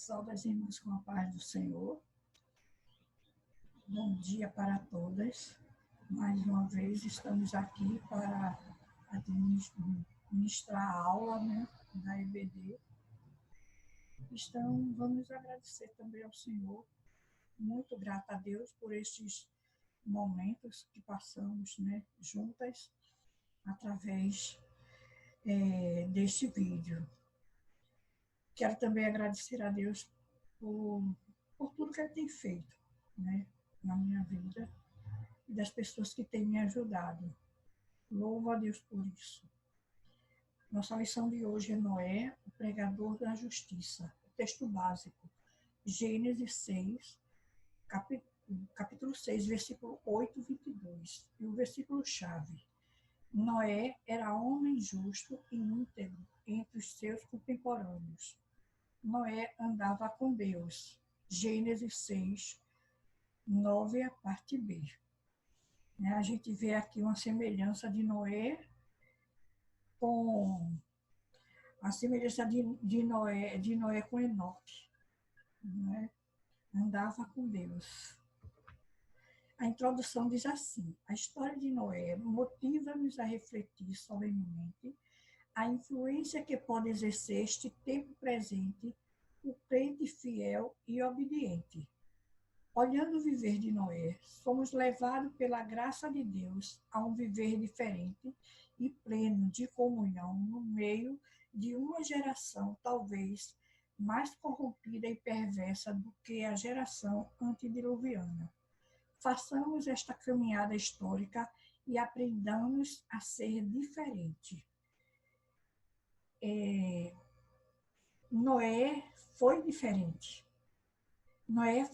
Saúde as irmãs com a paz do Senhor. Bom dia para todas. Mais uma vez estamos aqui para ministrar a aula, da EBD. Então, vamos agradecer também ao Senhor. Muito grata a Deus por estes momentos que passamos, juntas, através deste vídeo. Quero também agradecer a Deus por tudo que Ele tem feito, na minha vida e das pessoas que têm me ajudado. Louvo a Deus por isso. Nossa lição de hoje é Noé, o pregador da justiça. O texto básico, Gênesis 6, capítulo 6, versículo 8, 22. E o versículo-chave, Noé era homem justo e íntegro entre os seus contemporâneos. Noé andava com Deus. Gênesis 6, 9, a parte B. A gente vê aqui uma semelhança de Noé com a semelhança de Noé com Enoque. Andava com Deus. A introdução diz assim: a história de Noé motiva-nos a refletir solenemente a influência que pode exercer este tempo presente o crente fiel e obediente. Olhando o viver de Noé, somos levados pela graça de Deus a um viver diferente e pleno de comunhão no meio de uma geração talvez mais corrompida e perversa do que a geração antediluviana. Façamos esta caminhada histórica e aprendamos a ser diferente. Noé foi diferente. Noé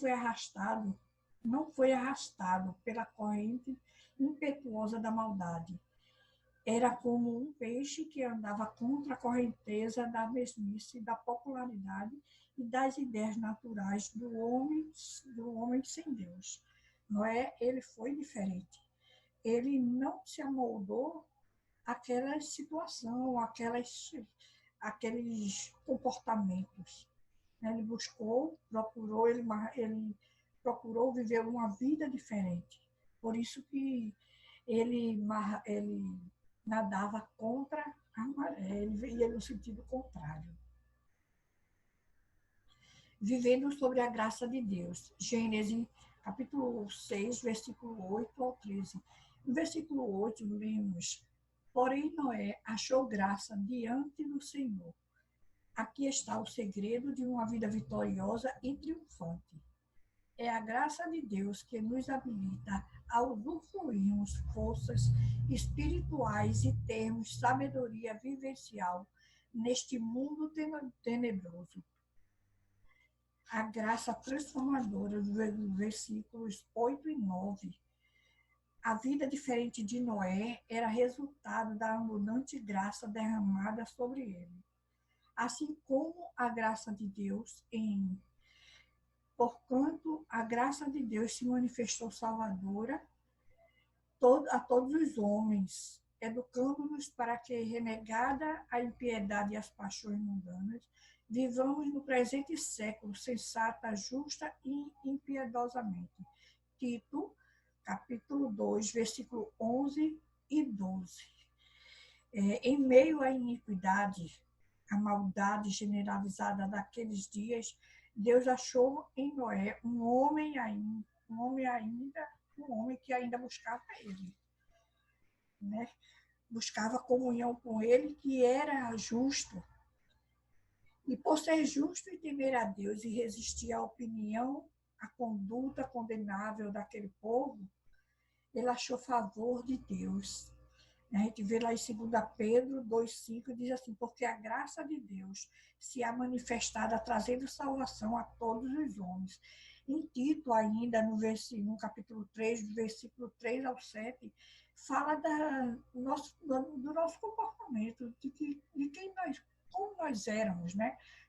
não foi arrastado pela corrente impetuosa da maldade. Era como um peixe que andava contra a correnteza da mesmice, da popularidade e das ideias naturais do homem sem Deus. Noé, ele foi diferente. Ele não se amoldou àquela situação, aqueles comportamentos. Ele procurou viver uma vida diferente. Por isso que ele nadava contra a maré, ele ia no sentido contrário. Vivendo sobre a graça de Deus. Gênesis, capítulo 6, versículo 8 ao 13. No versículo 8, lemos: porém, Noé achou graça diante do Senhor. Aqui está o segredo de uma vida vitoriosa e triunfante. É a graça de Deus que nos habilita a usufruirmos forças espirituais e termos sabedoria vivencial neste mundo tenebroso. A graça transformadora dos versículos 8 e 9. A vida diferente de Noé era resultado da abundante graça derramada sobre ele. Assim como a graça de Deus porquanto a graça de Deus se manifestou salvadora a todos os homens, educando-nos para que, renegada a impiedade e as paixões mundanas, vivamos no presente século sensata, justa e impiedosamente. Tito, capítulo 2, versículo 11 e 12. Em meio à iniquidade, a maldade generalizada daqueles dias, Deus achou em Noé um homem que ainda buscava ele, buscava comunhão com ele, que era justo. E por ser justo e temer a Deus e resistir à opinião, à conduta condenável daquele povo, ele achou favor de Deus. A gente vê lá em 2 Pedro 2,5, diz assim: porque a graça de Deus se há manifestada trazendo salvação a todos os homens. Em Tito, ainda no capítulo 3, do versículo 3 ao 7, fala do nosso comportamento, como nós éramos,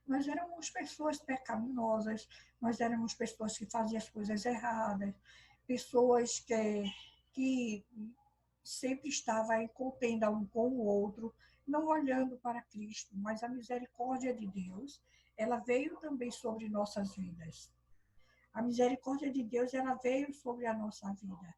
Nós éramos pessoas pecaminosas, nós éramos pessoas que faziam as coisas erradas, pessoas que sempre estava em contenda um com o outro, não olhando para Cristo, mas a misericórdia de Deus, ela veio também sobre nossas vidas. A misericórdia de Deus, ela veio sobre a nossa vida.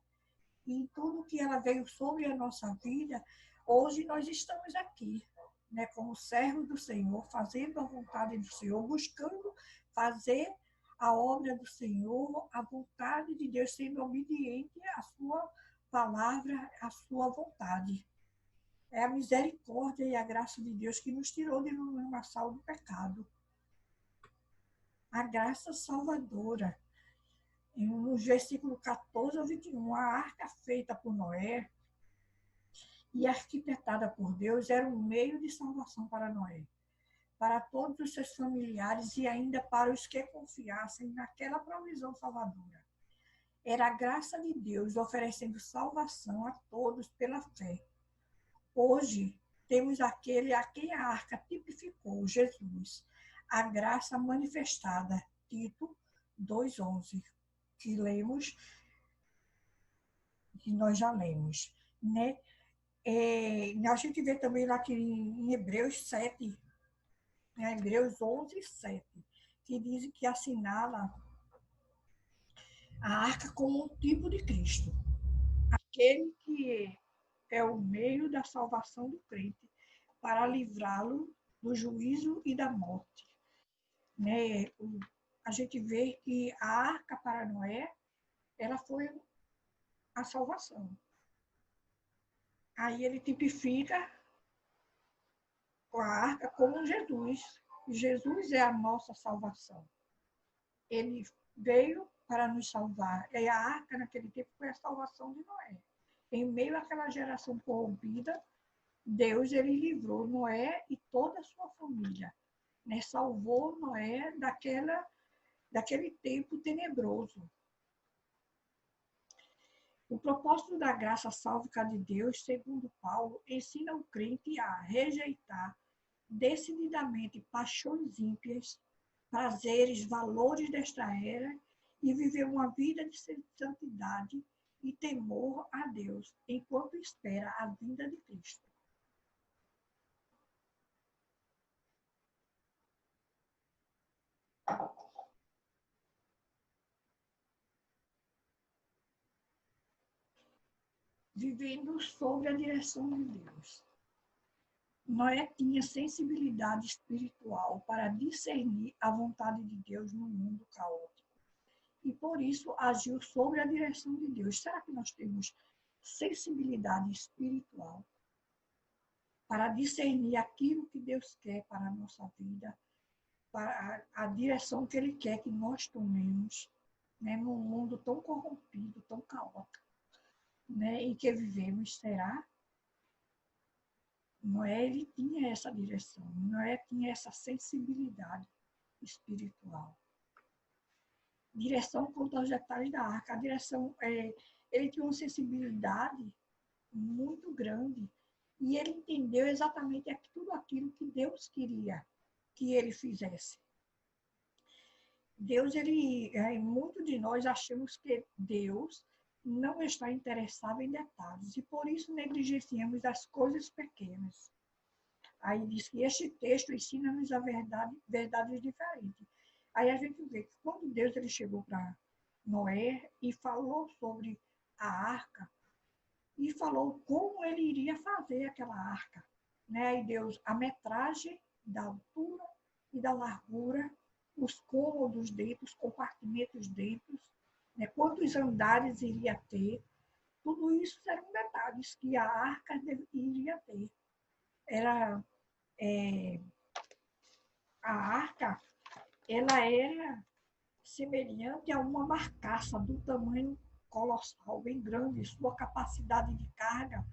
E tudo que ela veio sobre a nossa vida, hoje nós estamos aqui, né, como servos do Senhor, fazendo a vontade do Senhor, buscando fazer a obra do Senhor, a vontade de Deus, sendo obediente à sua palavra, à sua vontade. É a misericórdia e a graça de Deus que nos tirou de um lamaçal do pecado. A graça salvadora. No versículo 14 ao 21, a arca feita por Noé e arquitetada por Deus era um meio de salvação para Noé, para todos os seus familiares e ainda para os que confiassem naquela provisão salvadora. Era a graça de Deus oferecendo salvação a todos pela fé. Hoje, temos aquele a quem a arca tipificou, Jesus, a graça manifestada, Tito 2,11, que lemos, que nós já lemos, né? A gente vê também lá que em Hebreus 7, né? Hebreus 11:7, que diz que assinala a arca como um tipo de Cristo, aquele que é o meio da salvação do crente para livrá-lo do juízo e da morte. Né? A gente vê que a arca para Noé, ela foi a salvação. Aí ele tipifica a arca como Jesus. Jesus é a nossa salvação. Ele veio para nos salvar. E a arca, naquele tempo, foi a salvação de Noé. Em meio àquela geração corrompida, Deus ele livrou Noé e toda a sua família. Né? Salvou Noé daquele tempo tenebroso. O propósito da graça sálvica de Deus, segundo Paulo, ensina o crente a rejeitar decididamente paixões ímpias, prazeres, valores desta era e viver uma vida de santidade e temor a Deus, enquanto espera a vinda de Cristo. Vivendo sob a direção de Deus. Noé tinha sensibilidade espiritual para discernir a vontade de Deus no mundo caótico. E por isso agiu sob a direção de Deus. Será que nós temos sensibilidade espiritual para discernir aquilo que Deus quer para a nossa vida, para a direção que Ele quer que nós tomemos, né, num mundo tão corrompido, tão caótico, né, em que vivemos? Será? Noé, ele tinha essa direção, Noé tinha essa sensibilidade espiritual. Direção quanto aos detalhes da arca. A direção, ele tinha uma sensibilidade muito grande e ele entendeu exatamente tudo aquilo que Deus queria que ele fizesse. Deus, muito de nós achamos que Deus não está interessado em detalhes e por isso negligenciamos as coisas pequenas. Aí diz que este texto ensina-nos a verdades diferentes. Aí a gente vê que quando Deus ele chegou para Noé e falou sobre a arca, e falou como ele iria fazer aquela arca. Né? E Deus, a metragem da altura e da largura, os cômodos dentro, os compartimentos dentro, né? Quantos andares iria ter, tudo isso eram detalhes que a arca iria ter. Era, a arca, ela era semelhante a uma barcaça do tamanho colossal, bem grande. Sua capacidade de carga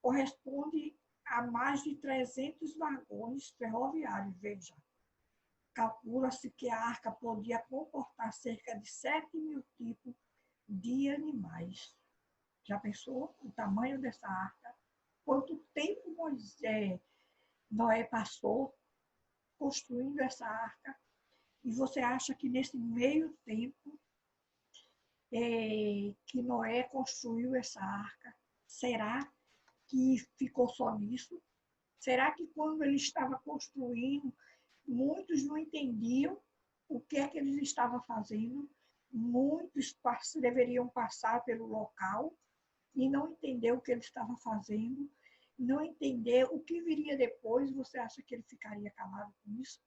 corresponde a mais de 300 vagões ferroviários. Veja, calcula-se que a arca podia comportar cerca de 7.000 tipos de animais. Já pensou o tamanho dessa arca? Quanto tempo Noé passou construindo essa arca? E você acha que nesse meio tempo que Noé construiu essa arca, será que ficou só nisso? Será que quando ele estava construindo Muitos não entendiam o que é que eles estavam fazendo, muitos deveriam passar pelo local e não entender o que ele estava fazendo, não entender o que viria depois. Você acha que ele ficaria calado com isso?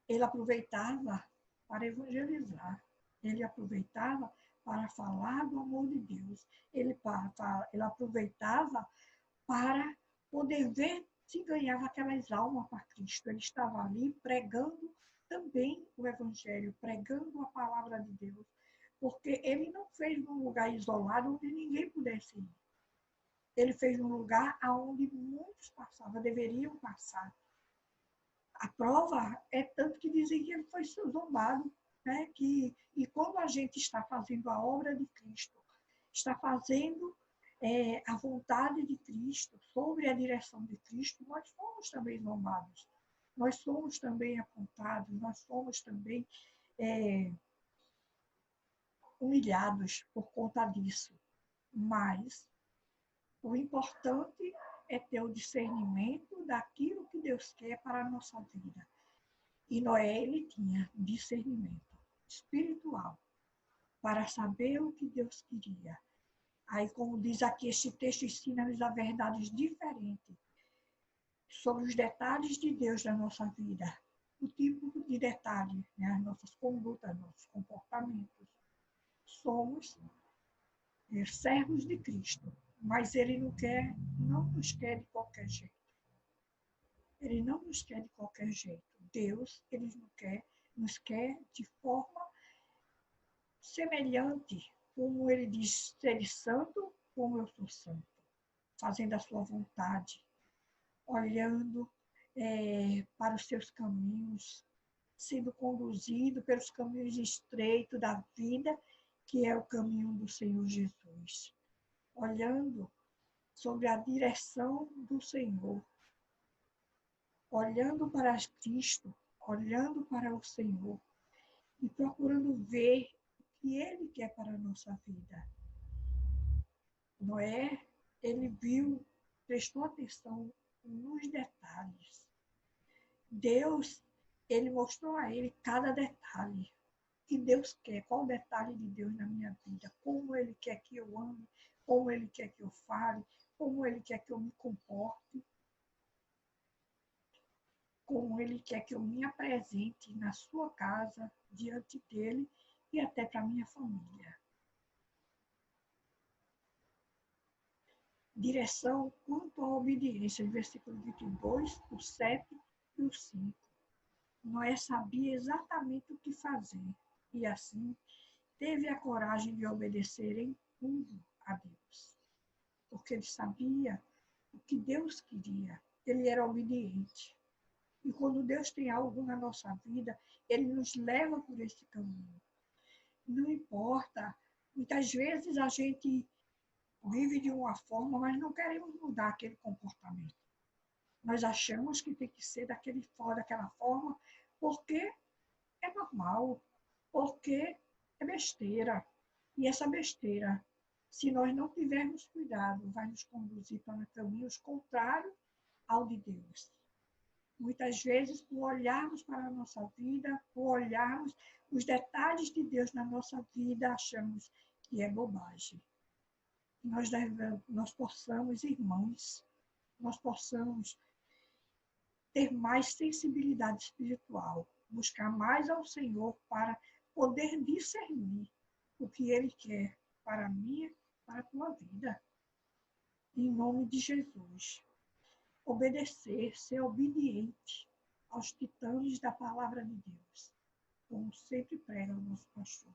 Ele aproveitava para evangelizar, ele aproveitava para falar do amor de Deus, ele aproveitava para poder ver se ganhava aquelas almas para Cristo. Ele estava ali pregando também o Evangelho, pregando a palavra de Deus, porque ele não fez num lugar isolado onde ninguém pudesse ir. Ele fez num lugar onde muitos passavam, deveriam passar. A prova é tanto que dizem que ele foi zombado, né? E quando a gente está fazendo a obra de Cristo, está fazendo a vontade de Cristo, sobre a direção de Cristo, nós somos também zombados, nós somos também apontados, nós somos também humilhados por conta disso. Mas o importante é ter o discernimento daquilo que Deus quer para a nossa vida. E Noé, ele tinha discernimento espiritual para saber o que Deus queria. Aí, como diz aqui, este texto ensina-nos a verdades diferentes sobre os detalhes de Deus na nossa vida. O tipo de detalhe, né? As nossas condutas, nossos comportamentos. Somos servos de Cristo, mas Ele não nos quer de qualquer jeito. Ele não nos quer de qualquer jeito. Deus, Ele nos quer de forma semelhante, como Ele diz, ser santo, como eu sou santo, fazendo a sua vontade, olhando para os seus caminhos, sendo conduzido pelos caminhos estreitos da vida, que é o caminho do Senhor Jesus. Olhando sobre a direção do Senhor, olhando para Cristo, olhando para o Senhor e procurando ver o que Ele quer para a nossa vida. Noé, ele viu, prestou atenção nos detalhes. Deus, ele mostrou a ele cada detalhe que Deus quer, qual o detalhe de Deus na minha vida, como Ele quer que eu ame, como Ele quer que eu fale, como Ele quer que eu me comporte, como Ele quer que eu me apresente na sua casa, diante dEle e até para a minha família. Direção quanto à obediência, versículo 22, o 7 e o 5. Noé sabia exatamente o que fazer e assim teve a coragem de obedecer em tudo a Deus, porque ele sabia o que Deus queria, ele era obediente. E quando Deus tem algo na nossa vida, Ele nos leva por esse caminho. Não importa, muitas vezes a gente vive de uma forma, mas não queremos mudar aquele comportamento. Nós achamos que tem que ser daquela forma, porque é normal, porque é besteira. E essa besteira, se nós não tivermos cuidado, vai nos conduzir para caminhos contrários ao de Deus. Muitas vezes, por olharmos para a nossa vida, por olharmos os detalhes de Deus na nossa vida, achamos que é bobagem. Nós possamos, irmãos, nós possamos ter mais sensibilidade espiritual, buscar mais ao Senhor para poder discernir o que Ele quer para mim, para a tua vida. Em nome de Jesus. Obedecer, ser obediente aos titãs da palavra de Deus, como sempre prega o nosso pastor.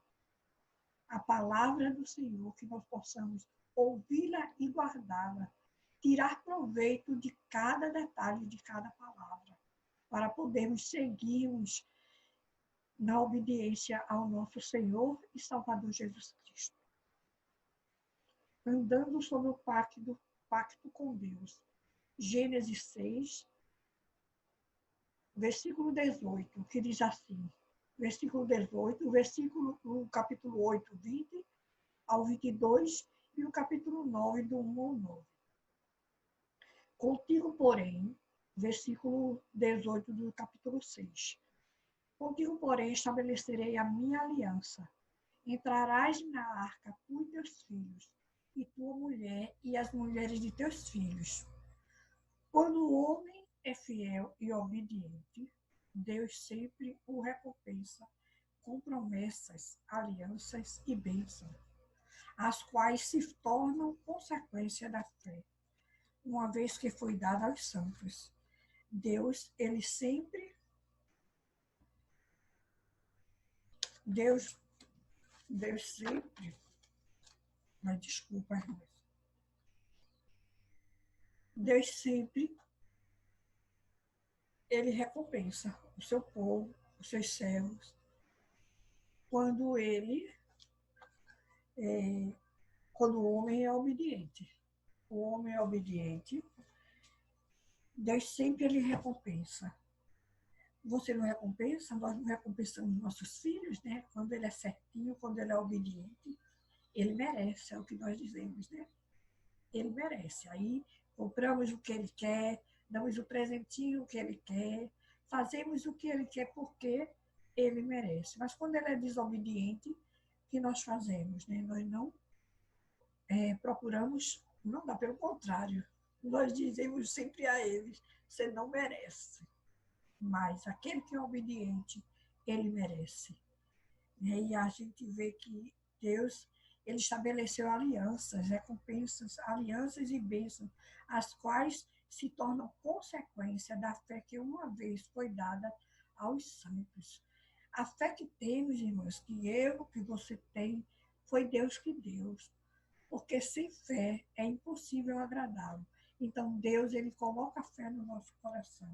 A palavra do Senhor, que nós possamos ouvi-la e guardá-la, tirar proveito de cada detalhe de cada palavra, para podermos seguirmos na obediência ao nosso Senhor e Salvador Jesus Cristo. Andando sobre o pacto com Deus. Gênesis 6, versículo 18, que diz assim, versículo 18, o capítulo 8, 20 ao 22 e o capítulo 9, do 1 ao 9. Contigo, porém, versículo 18 do capítulo 6. Contigo, porém, estabelecerei a minha aliança. Entrarás na arca, tu e teus filhos, e tua mulher e as mulheres de teus filhos. Quando o homem é fiel e obediente, Deus sempre o recompensa com promessas, alianças e bênçãos, as quais se tornam consequência da fé, uma vez que foi dada aos santos. Deus, ele sempre, Deus, Deus sempre, mas desculpa, irmãos, Deus sempre, ele recompensa o seu povo, os seus servos, quando quando o homem é obediente. O homem é obediente, Deus sempre ele recompensa. Você não recompensa, nós não recompensamos nossos filhos, né? Quando ele é certinho, quando ele é obediente, ele merece, é o que nós dizemos, né? Ele merece. Aí compramos o que ele quer, damos o presentinho que ele quer, fazemos o que ele quer porque ele merece. Mas quando ele é desobediente, o que nós fazemos, né? Nós não procuramos, não dá, pelo contrário, nós dizemos sempre a eles, você não merece. Mas aquele que é obediente, ele merece. E a gente vê que Deus, ele estabeleceu alianças, recompensas, alianças e bênçãos, as quais se tornam consequência da fé que uma vez foi dada aos santos. A fé que temos, irmãos, que você tem, foi Deus que deu. Porque sem fé é impossível agradá-lo. Então, Deus, ele coloca a fé no nosso coração.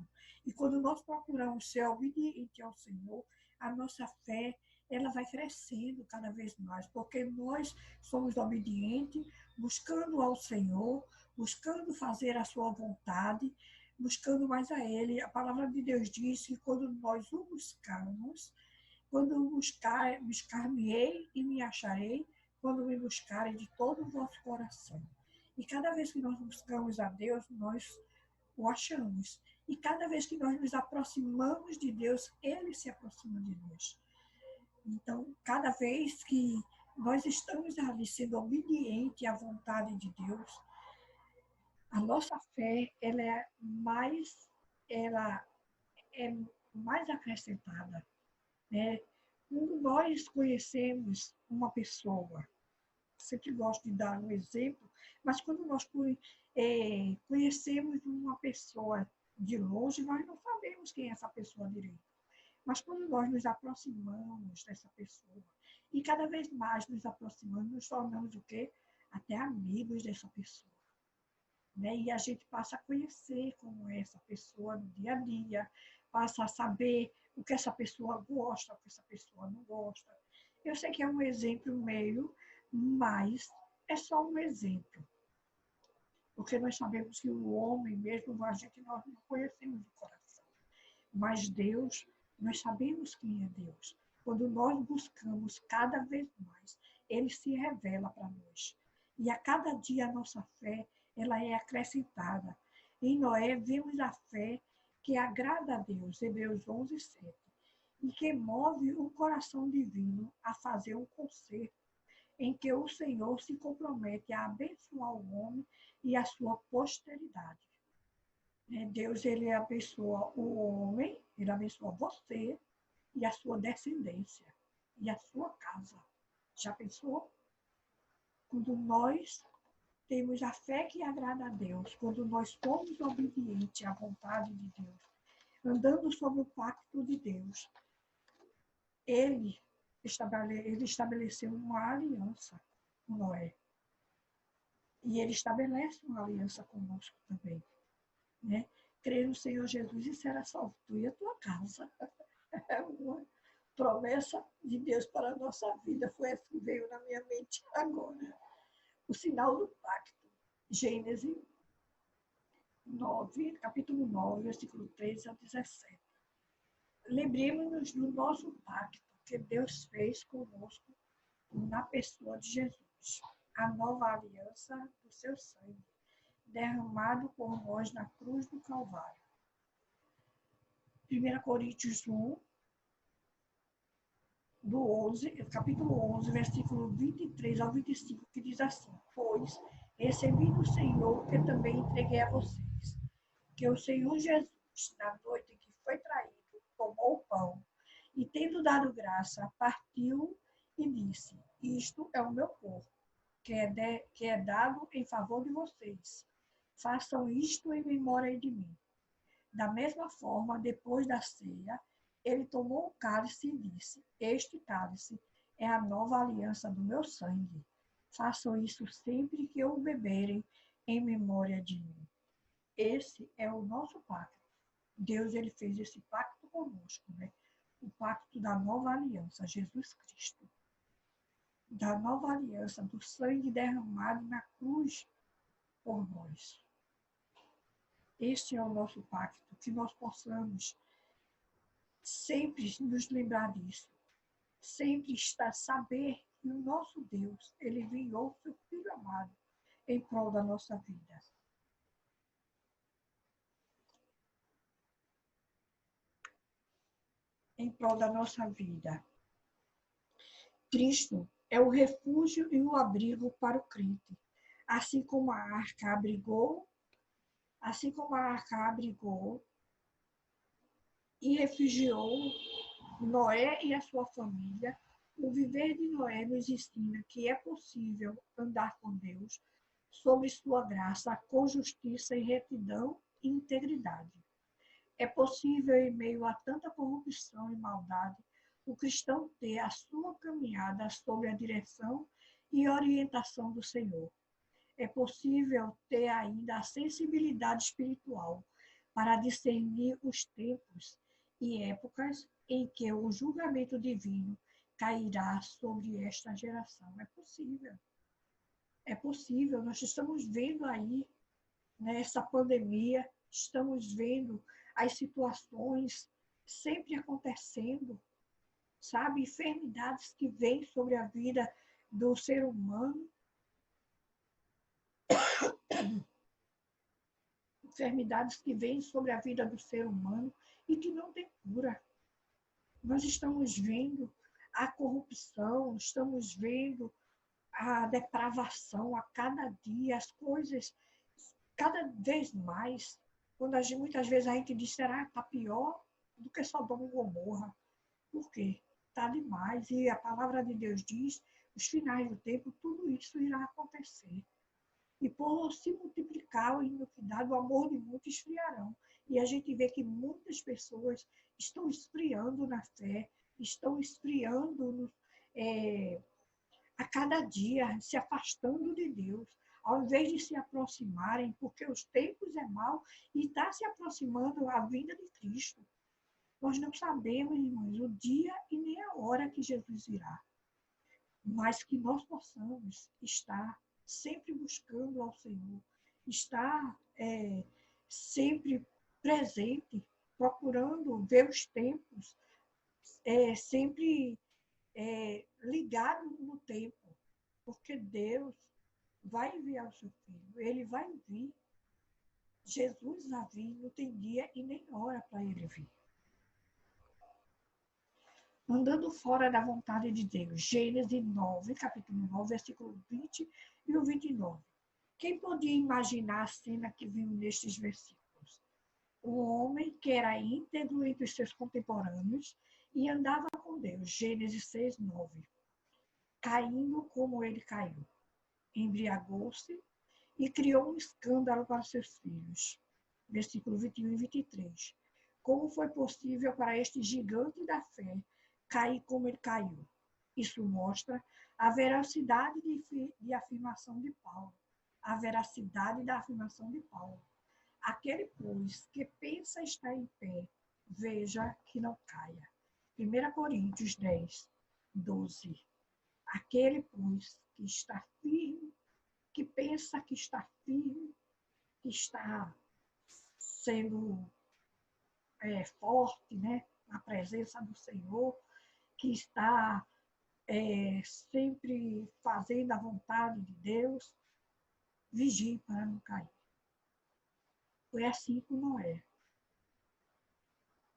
E quando nós procuramos ser obedientes ao Senhor, a nossa fé, ela vai crescendo cada vez mais, porque nós somos obedientes, buscando ao Senhor, buscando fazer a sua vontade, buscando mais a Ele. A palavra de Deus diz que quando nós o buscarmos, quando buscar-me-ei e me acharei, quando me buscarem de todo o vosso coração. E cada vez que nós buscamos a Deus, nós o achamos. E cada vez que nós nos aproximamos de Deus, Ele se aproxima de nós. Então, cada vez que nós estamos ali sendo obediente à vontade de Deus, a nossa fé ela é mais acrescentada, né? Quando nós conhecemos uma pessoa, sempre gosto de dar um exemplo, mas quando nós conhecemos uma pessoa de longe, nós não sabemos quem é essa pessoa direito. Mas quando nós nos aproximamos dessa pessoa, e cada vez mais nos aproximamos, nos tornamos o quê? Até amigos dessa pessoa. Né? E a gente passa a conhecer como é essa pessoa no dia a dia, passa a saber o que essa pessoa gosta, o que essa pessoa não gosta. Eu sei que é um exemplo meio, mas é só um exemplo. Porque nós sabemos que o homem mesmo, nós não conhecemos de coração. Mas Deus, nós sabemos quem é Deus. Quando nós buscamos cada vez mais, Ele se revela para nós. E a cada dia a nossa fé, ela é acrescentada. Em Noé, vemos a fé que agrada a Deus, Hebreus 11, 7, e que move o coração divino a fazer um concerto em que o Senhor se compromete a abençoar o homem e a sua posteridade. Deus, ele abençoa o homem, ele abençoa você e a sua descendência e a sua casa. Já pensou? Quando nós temos a fé que agrada a Deus, quando nós somos obedientes à vontade de Deus, andando sob o pacto de Deus, ele estabeleceu uma aliança com Noé. E ele estabelece uma aliança conosco também. Né? Crer no Senhor Jesus e será salvo tu e a tua casa. É uma promessa de Deus para a nossa vida. Foi essa que veio na minha mente agora. O sinal do pacto. Gênesis 9, capítulo 9, versículo 13 a 17. Lembremos-nos do nosso pacto que Deus fez conosco na pessoa de Jesus. A nova aliança do seu sangue, derramado por nós na cruz do Calvário. 1 Coríntios 1, do 11, capítulo 11, versículo 23 ao 25, que diz assim: Pois recebi do Senhor que também entreguei a vocês, que o Senhor Jesus, na noite em que foi traído, tomou o pão e, tendo dado graça, partiu e disse: Isto é o meu corpo, que é dado em favor de vocês. Façam isto em memória de mim. Da mesma forma, depois da ceia, ele tomou o cálice e disse: Este cálice é a nova aliança do meu sangue. Façam isso sempre que o beberem em memória de mim. Esse é o nosso pacto. Deus, ele fez esse pacto conosco, né? O pacto da nova aliança, Jesus Cristo. Da nova aliança, do sangue derramado na cruz por nós. Este é o nosso pacto, que nós possamos sempre nos lembrar disso, sempre estar saber que o nosso Deus, ele enviou seu Filho amado em prol da nossa vida. Em prol da nossa vida. Cristo é o refúgio e o abrigo para o crente, assim como a arca abrigou e refugiou Noé e a sua família. O viver de Noé nos ensina que é possível andar com Deus sobre sua graça, com justiça e retidão e integridade. É possível, em meio a tanta corrupção e maldade, o cristão ter a sua caminhada sob a direção e orientação do Senhor. É possível ter ainda a sensibilidade espiritual para discernir os tempos e épocas em que o julgamento divino cairá sobre esta geração. É possível. É possível. Nós estamos vendo aí, nessa pandemia, estamos vendo as situações sempre acontecendo, sabe? Enfermidades que vêm sobre a vida do ser humano, enfermidades que vêm sobre a vida do ser humano e que não tem cura. Nós estamos vendo a corrupção, estamos vendo a depravação a cada dia, as coisas cada vez mais. Quando muitas vezes a gente diz, será que está pior do que Sodoma e Gomorra? Por quê? Está demais. E a palavra de Deus diz, os finais do tempo, tudo isso irá acontecer. E por se multiplicar a iniquidade, o amor de muitos esfriarão. E a gente vê que muitas pessoas estão esfriando na fé, estão esfriando a cada dia, se afastando de Deus, ao invés de se aproximarem, porque os tempos é mau, e está se aproximando a vinda de Cristo. Nós não sabemos, irmãos, o dia e nem a hora que Jesus virá, mas que nós possamos estar sempre buscando ao Senhor, estar sempre presente, procurando ver os tempos, sempre ligado no tempo, porque Deus vai enviar o seu Filho, ele vai vir. Jesus vai vir, não tem dia e nem hora para ele vir. Andando fora da vontade de Deus. Gênesis 9, capítulo 9, versículo 20 e o 29. Quem podia imaginar a cena que vimos nestes versículos? Um homem que era íntegro entre os seus contemporâneos e andava com Deus. Gênesis 6, 9. Caindo como ele caiu. Embriagou-se e criou um escândalo para seus filhos. Versículo 21 e 23. Como foi possível para este gigante da fé cair como ele caiu? Isso mostra a veracidade de afirmação de Paulo. A veracidade da afirmação de Paulo. Aquele, pois, que pensa estar em pé, veja que não caia. 1 Coríntios 10, 12. Aquele, pois, que está firme, que pensa que está firme, que está sendo forte, né, na presença do Senhor, que está sempre fazendo a vontade de Deus, vigie para não cair. Foi assim com Noé.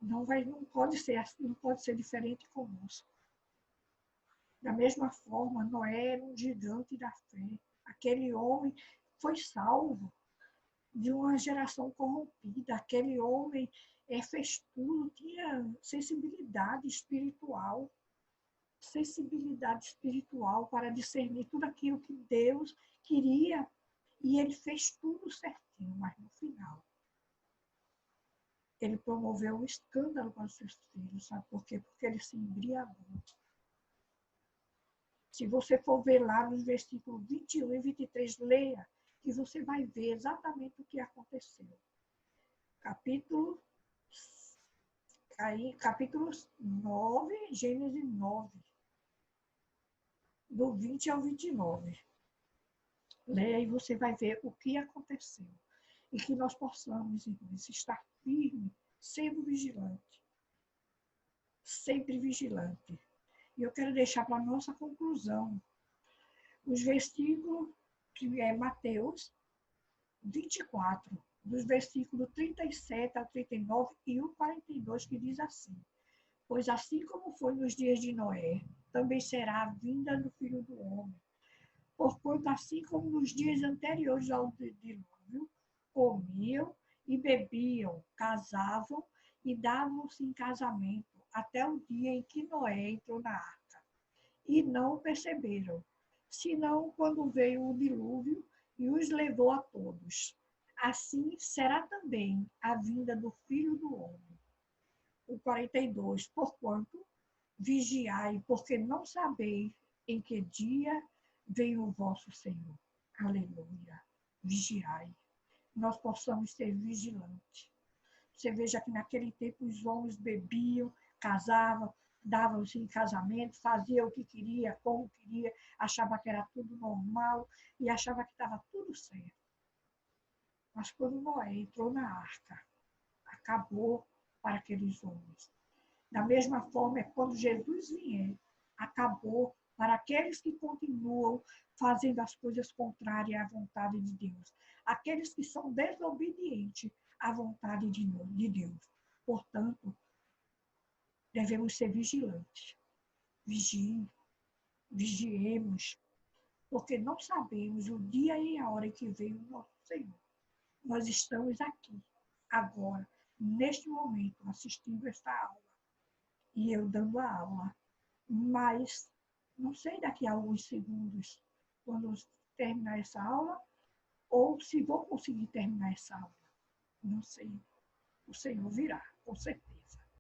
Não pode ser assim, não pode ser diferente conosco. Da mesma forma, Noé era um gigante da fé. Aquele homem foi salvo de uma geração corrompida. Aquele homem fez tudo, tinha sensibilidade espiritual para discernir tudo aquilo que Deus queria. E ele fez tudo certinho, mas no final ele promoveu um escândalo para os seus filhos, sabe por quê? Porque ele se embriagou. Se você for ver lá nos versículos 21 e 23, leia, que você vai ver exatamente o que aconteceu. Capítulo 9, Gênesis 9, do 20 ao 29. Leia e você vai ver o que aconteceu. E que nós possamos, irmãos, estar firmes, sempre vigilante. E eu quero deixar para a nossa conclusão os versículos, que é Mateus 24, dos versículos 37 ao 39 e o 42, que diz assim: Pois assim como foi nos dias de Noé, também será a vinda do Filho do Homem. Porquanto assim como nos dias anteriores ao dilúvio, comiam e bebiam, casavam e davam-se em casamento, até o dia em que Noé entrou na arca. E não o perceberam, senão quando veio o dilúvio e os levou a todos. Assim será também a vinda do Filho do Homem. O 42, porquanto vigiai, porque não sabeis em que dia vem o vosso Senhor. Aleluia. Vigiai. Nós possamos ser vigilantes. Você veja que naquele tempo os homens bebiam, casavam, davam-se em casamento, faziam o que queria, como queria, achava que era tudo normal e achava que estava tudo certo. Mas quando Noé entrou na arca, acabou para aqueles homens. Da mesma forma, é quando Jesus vier, acabou para aqueles que continuam fazendo as coisas contrárias à vontade de Deus. Aqueles que são desobedientes à vontade de Deus. Portanto, devemos ser vigilantes. Vigiem, vigiemos, porque não sabemos o dia e a hora em que vem o nosso Senhor. Nós estamos aqui, agora, neste momento, assistindo esta aula. E eu dando a aula. Mas não sei daqui a alguns segundos, quando terminar essa aula, ou se vou conseguir terminar essa aula. Não sei. O Senhor virá, com certeza.